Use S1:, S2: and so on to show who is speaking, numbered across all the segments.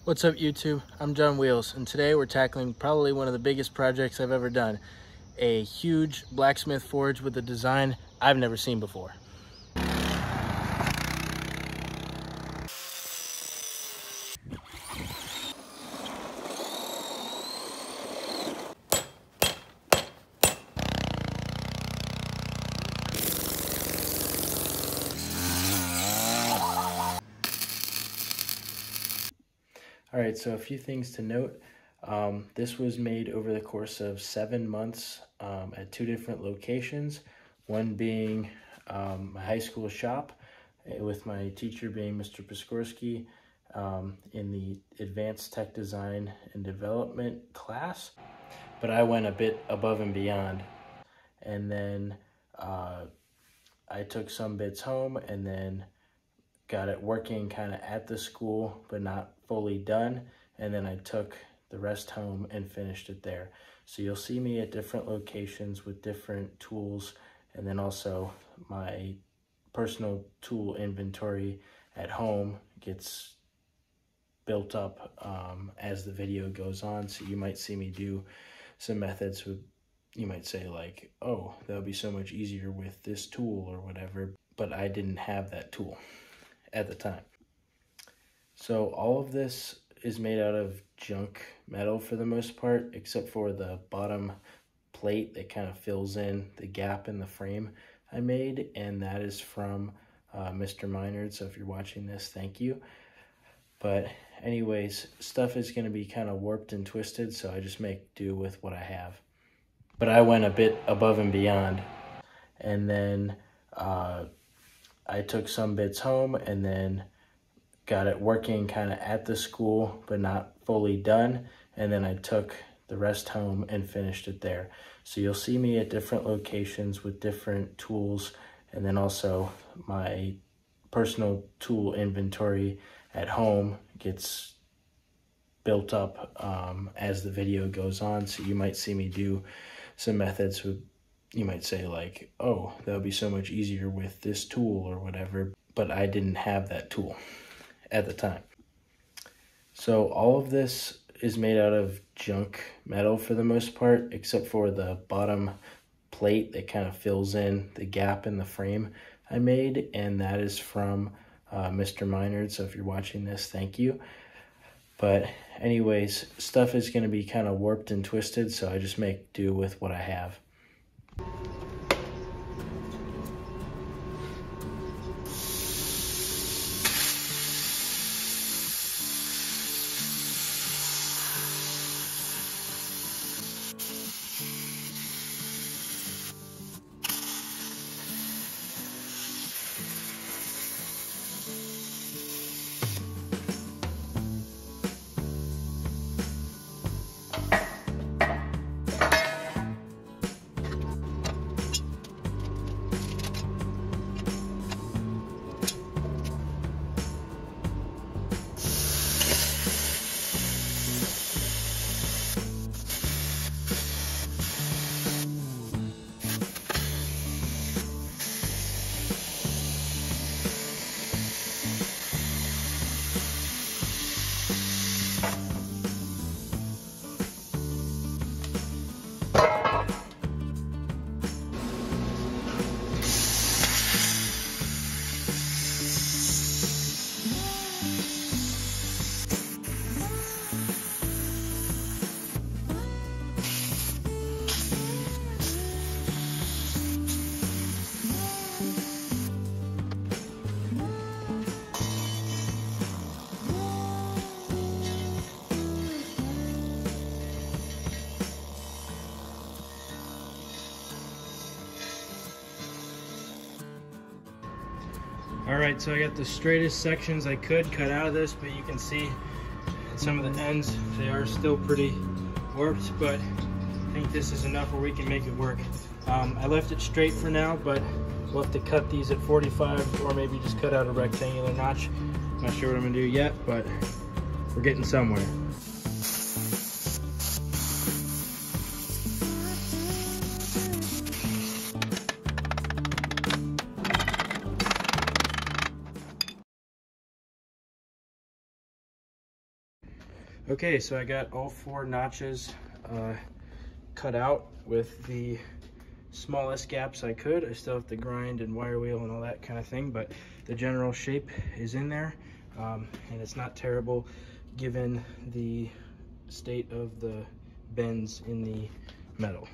S1: What's up YouTube? I'm John Wheels, and today we're tackling probably one of the biggest projects I've ever done. A huge blacksmith forge with a design I've never seen before. Alright, so a few things to note. This was made over the course of 7 months at 2 different locations, one being my high school shop with my teacher being Mr. Piskorski in the Advanced Tech Design and Development class, but I went a bit above and beyond. And then I took some bits home and then got it working kind of at the school, but not fully done. And then I took the rest home and finished it there. So you'll see me at different locations with different tools, and then also my personal tool inventory at home gets built up as the video goes on. So you might see me do some methods with, you might say like, oh, that would be so much easier with this tool or whatever, but I didn't have that tool at the time. So all of this is made out of junk metal for the most part, except for the bottom plate that kind of fills in the gap in the frame I made, and that is from Mr. Minard. So if you're watching this, thank you. But anyways, stuff is going to be kind of warped and twisted, so I just make do with what I have. But I went a bit above and beyond, and then I took some bits home and then got it working kind of at the school, but not fully done. And then I took the rest home and finished it there. So you'll see me at different locations with different tools, and then also my personal tool inventory at home gets built up as the video goes on. So you might see me do some methods with, you might say like, oh, that would be so much easier with this tool or whatever, but I didn't have that tool at the time. So all of this is made out of junk metal for the most part, except for the bottom plate that kind of fills in the gap in the frame I made, and that is from Mr. Minard. So if you're watching this, thank you. But anyways, stuff is going to be kind of warped and twisted, so I just make do with what I have. Alright, so I got the straightest sections I could cut out of this, but you can see some of the ends, they are still pretty warped, but I think this is enough where we can make it work. I left it straight for now, but we'll have to cut these at 45 or maybe just cut out a rectangular notch. Not sure what I'm going to do yet, but we're getting somewhere. Okay, so I got all 4 notches cut out with the smallest gaps I could. I still have to grind and wire wheel and all that kind of thing, but the general shape is in there, and it's not terrible given the state of the bends in the metal.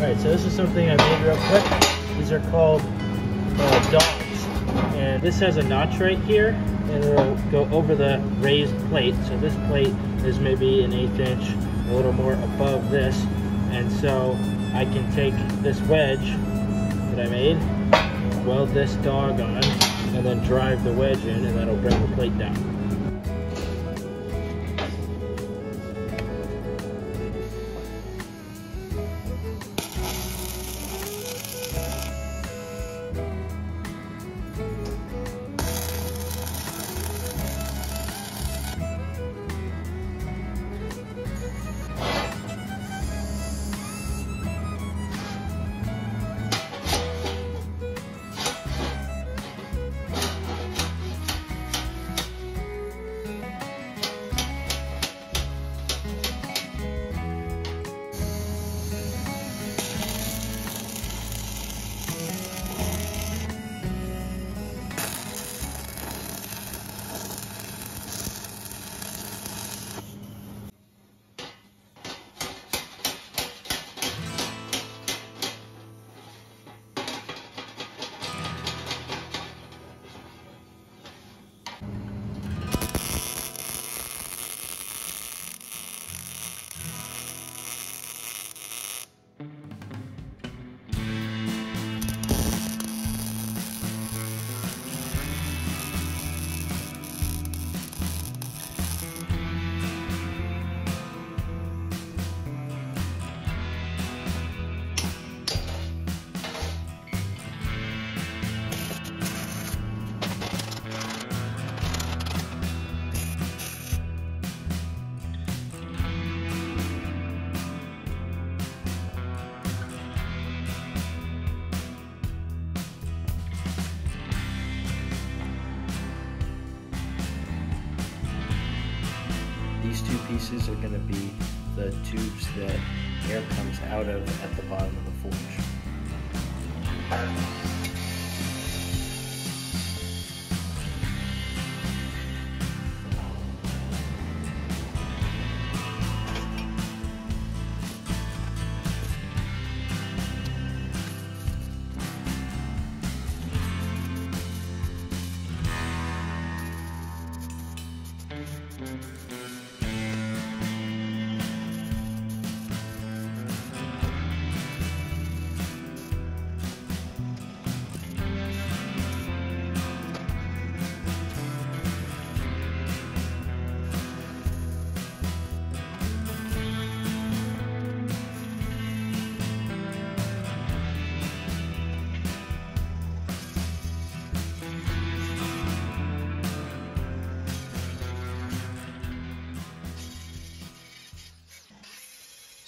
S1: Alright, so this is something I made real quick. These are called dogs. And this has a notch right here, and it'll go over the raised plate. So this plate is maybe an 1/8 inch, a little more above this. And so I can take this wedge that I made, weld this dog on, and then drive the wedge in, and that'll bring the plate down. These two pieces are going to be the tubes that air comes out of at the bottom of the forge.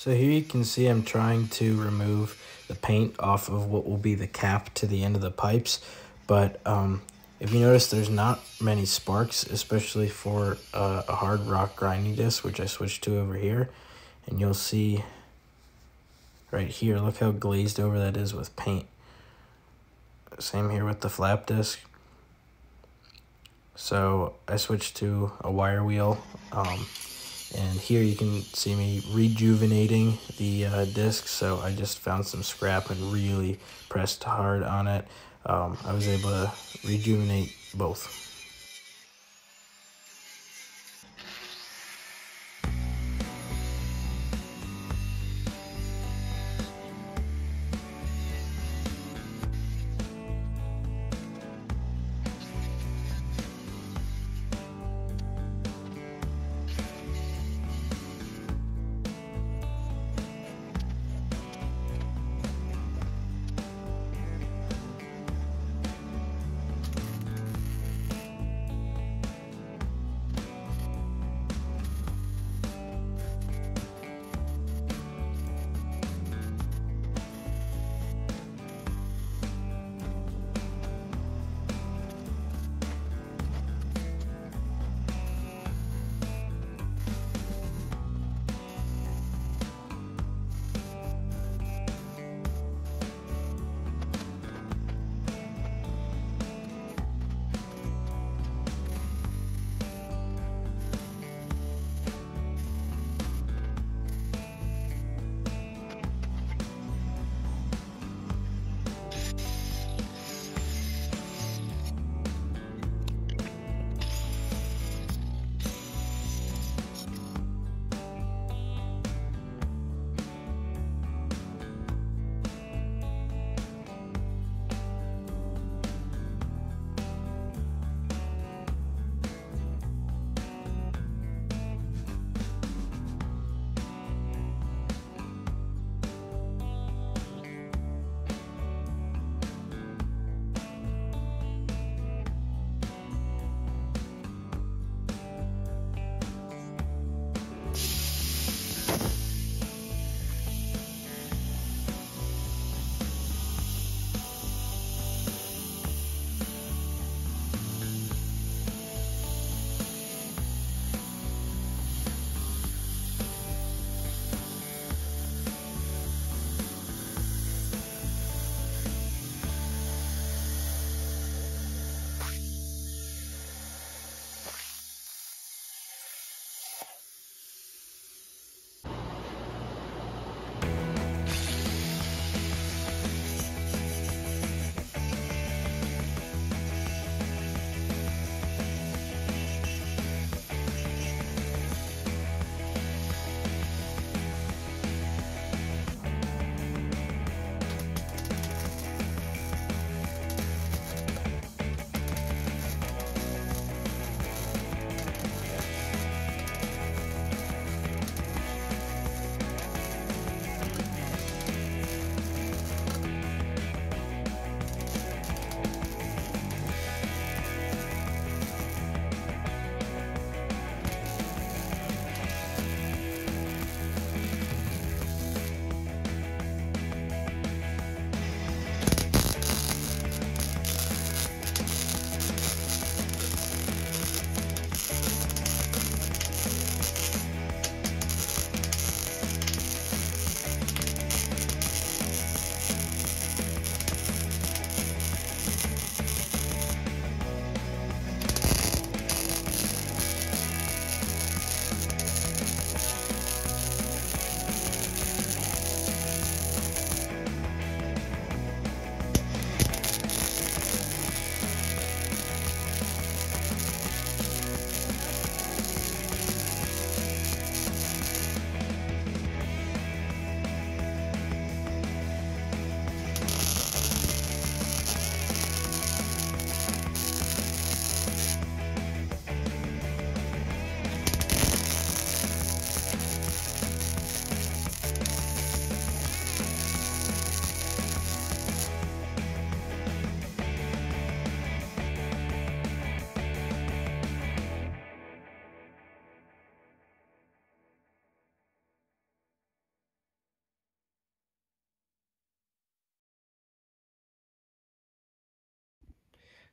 S1: So here you can see I'm trying to remove the paint off of what will be the cap to the end of the pipes. But if you notice, there's not many sparks, especially for a hard rock grinding disc, which I switched to over here. And you'll see right here, look how glazed over that is with paint. Same here with the flap disc. So I switched to a wire wheel. And here you can see me rejuvenating the disc. So I just found some scrap and really pressed hard on it. I was able to rejuvenate both.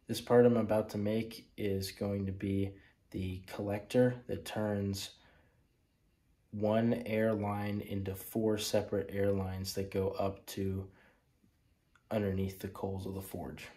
S1: This part I'm about to make is going to be the collector that turns one airline into 4 separate airlines that go up to underneath the coals of the forge.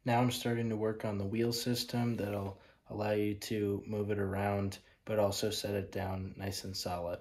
S1: Now I'm starting to work on the wheel system that'll allow you to move it around, but also set it down nice and solid.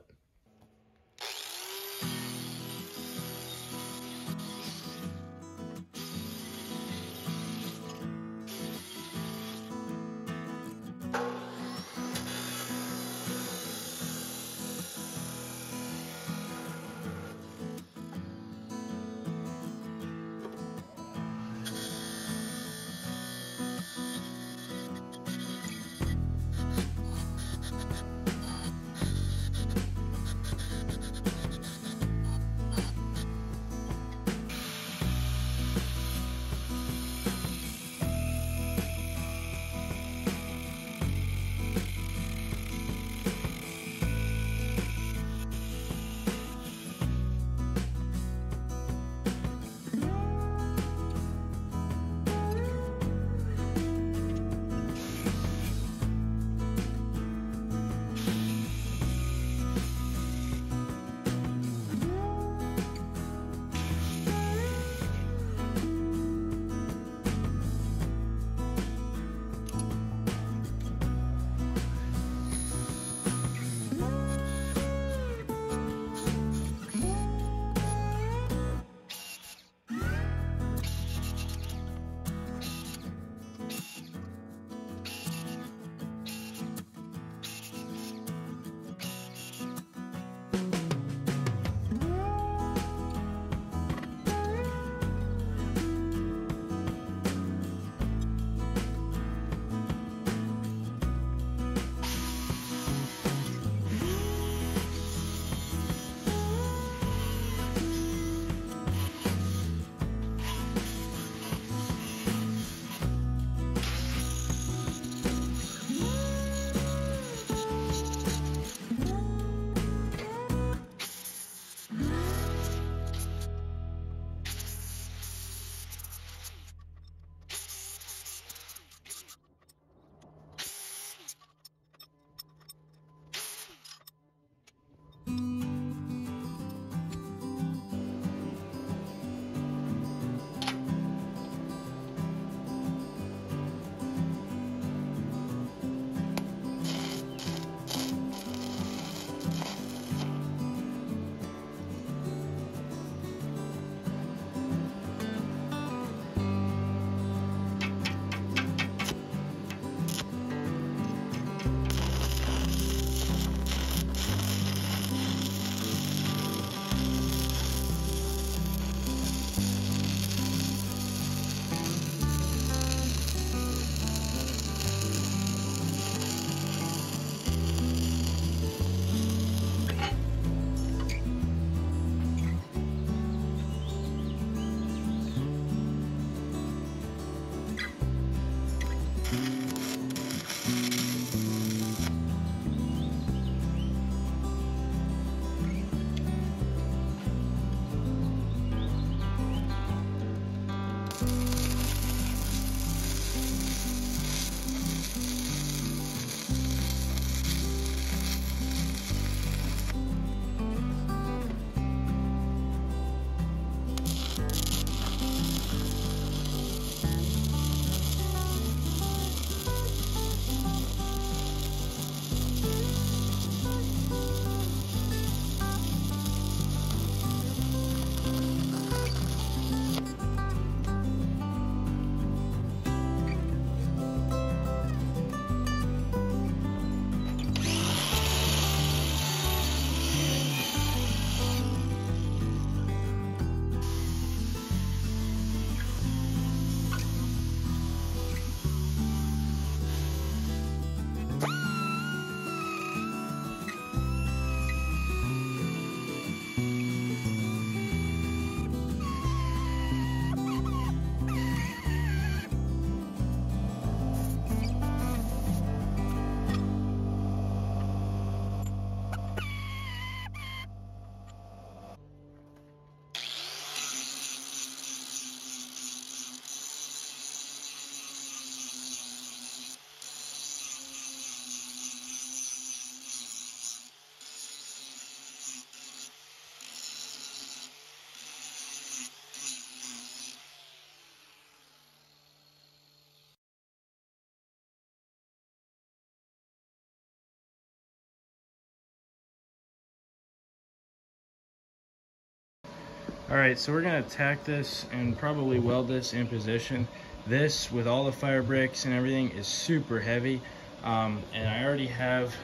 S1: All right, so we're gonna tack this and probably weld this in position. This, with all the fire bricks and everything, is super heavy. And I already have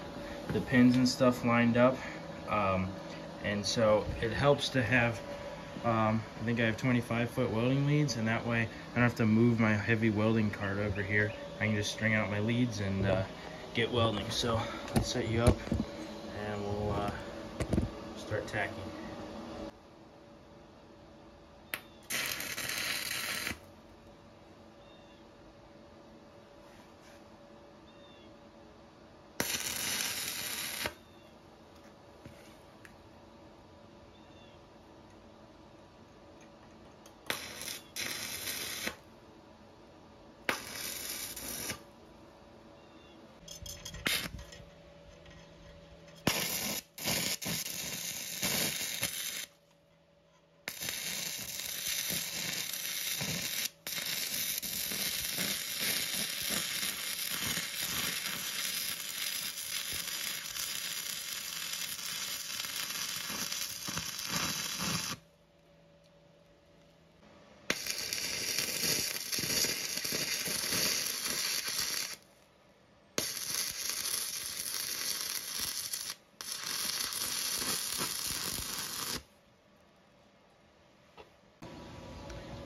S1: the pins and stuff lined up. And so it helps to have, I think I have 25-foot welding leads, and that way I don't have to move my heavy welding cart over here. I can just string out my leads and get welding. So let's set you up and we'll start tacking.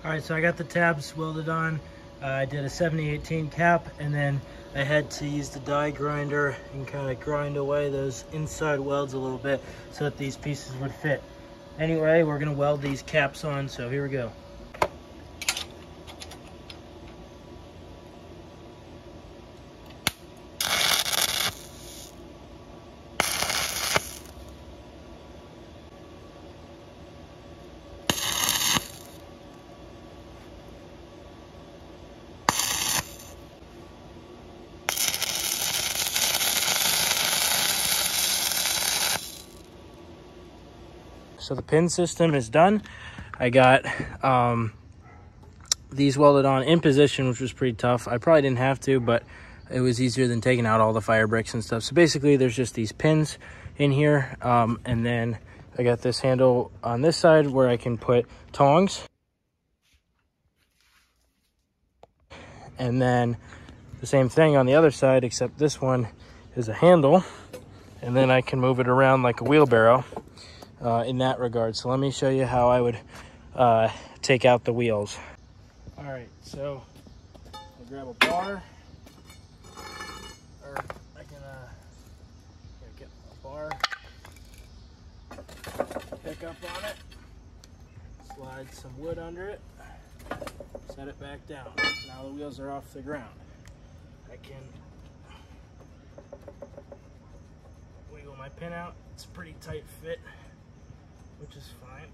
S1: All right, so I got the tabs welded on. I did a 70-18 cap, and then I had to use the die grinder and kind of grind away those inside welds a little bit so that these pieces would fit. Anyway, we're gonna weld these caps on, so here we go. So the pin system is done. I got these welded on in position, which was pretty tough. I probably didn't have to, but it was easier than taking out all the fire bricks and stuff. So basically there's just these pins in here. And then I got this handle on this side where I can put tongs. And then the same thing on the other side, except this one is a handle. And then I can move it around like a wheelbarrow. In that regard. So let me show you how I would take out the wheels. All right, so I'll grab a bar, or I can get a bar, pick up on it, slide some wood under it, set it back down. Now the wheels are off the ground. I can wiggle my pin out. It's a pretty tight fit, which is fine.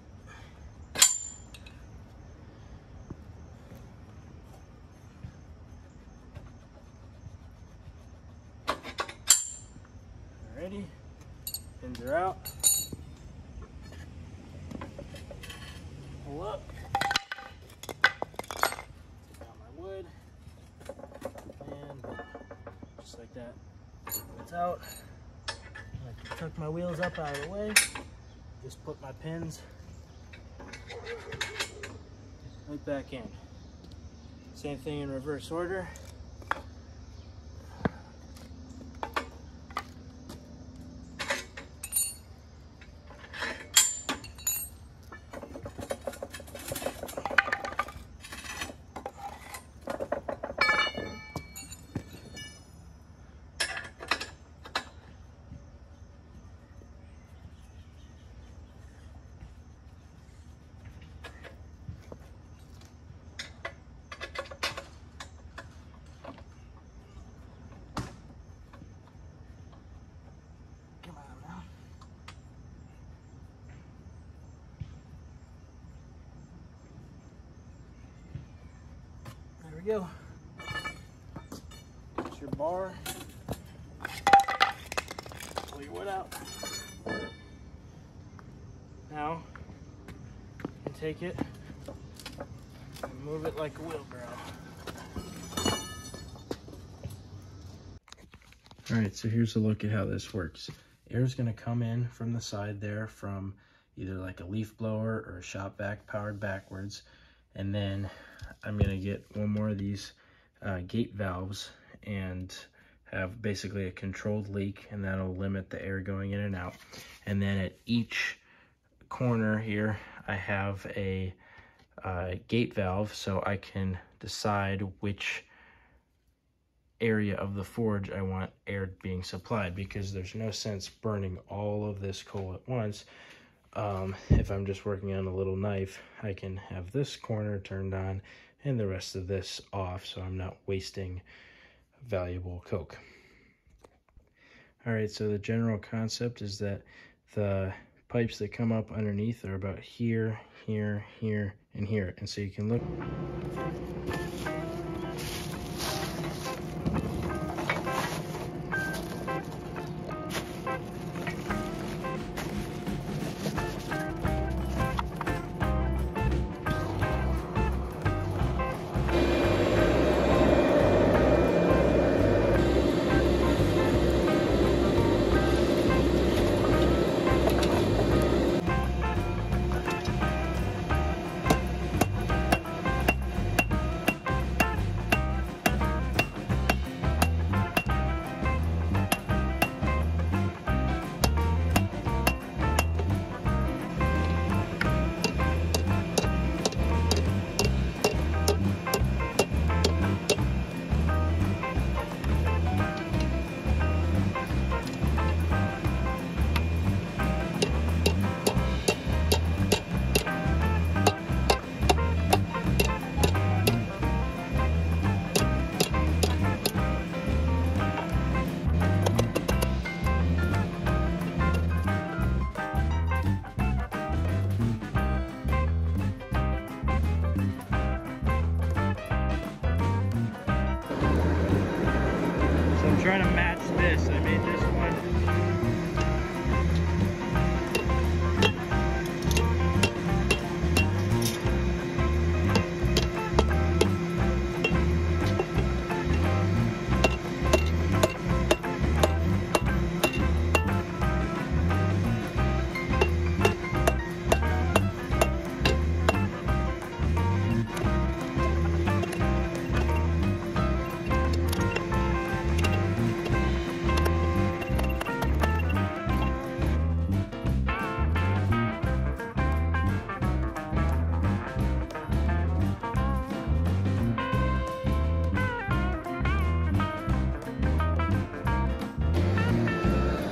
S1: Alrighty, pins are out. Pull up. Take out my wood. And just like that, it's out. I can tuck my wheels up out of the way. Just put my pins right back in. Same thing in reverse order. Go. Get your bar. Pull your wood out. Now you can take it and move it like a wheelbarrow. All right, so here's a look at how this works. Air's gonna come in from the side there from either like a leaf blower or a shop vac powered backwards. And then I'm gonna get one more of these gate valves and have basically a controlled leak, and that'll limit the air going in and out. And then at each corner here, I have a gate valve, so I can decide which area of the forge I want air being supplied, because there's no sense burning all of this coal at once. If I'm just working on a little knife, I can have this corner turned on and the rest of this off, so I'm not wasting valuable coke. All right, so the general concept is that the pipes that come up underneath are about here, here, here, and here. And so you can look. I'm trying to match this. I made this one.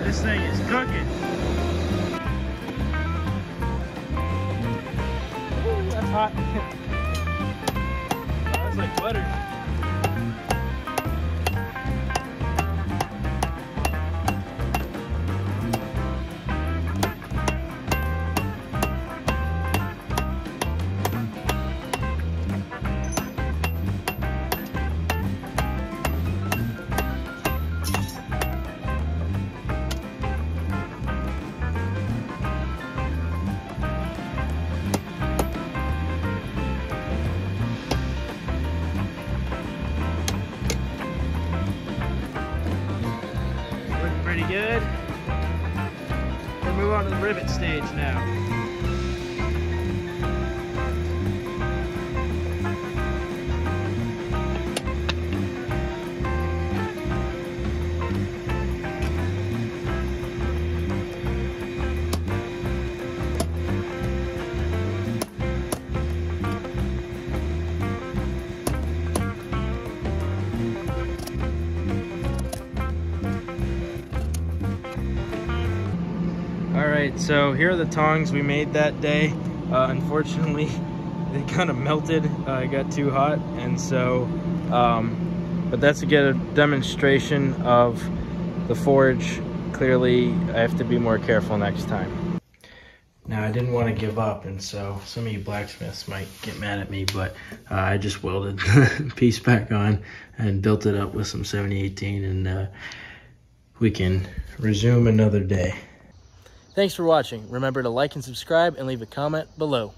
S1: This thing is cooking. Ooh, that's hot. That's like butter. Pretty good. We'll move on to the rivet stage now. Alright, so here are the tongs we made that day. Unfortunately, they kind of melted. It got too hot, and so, but that's to get a demonstration of the forge. Clearly, I have to be more careful next time. Now, I didn't want to give up, and so some of you blacksmiths might get mad at me, but I just welded the piece back on and built it up with some 7018, and we can resume another day. Thanks for watching. Remember to like and subscribe and leave a comment below.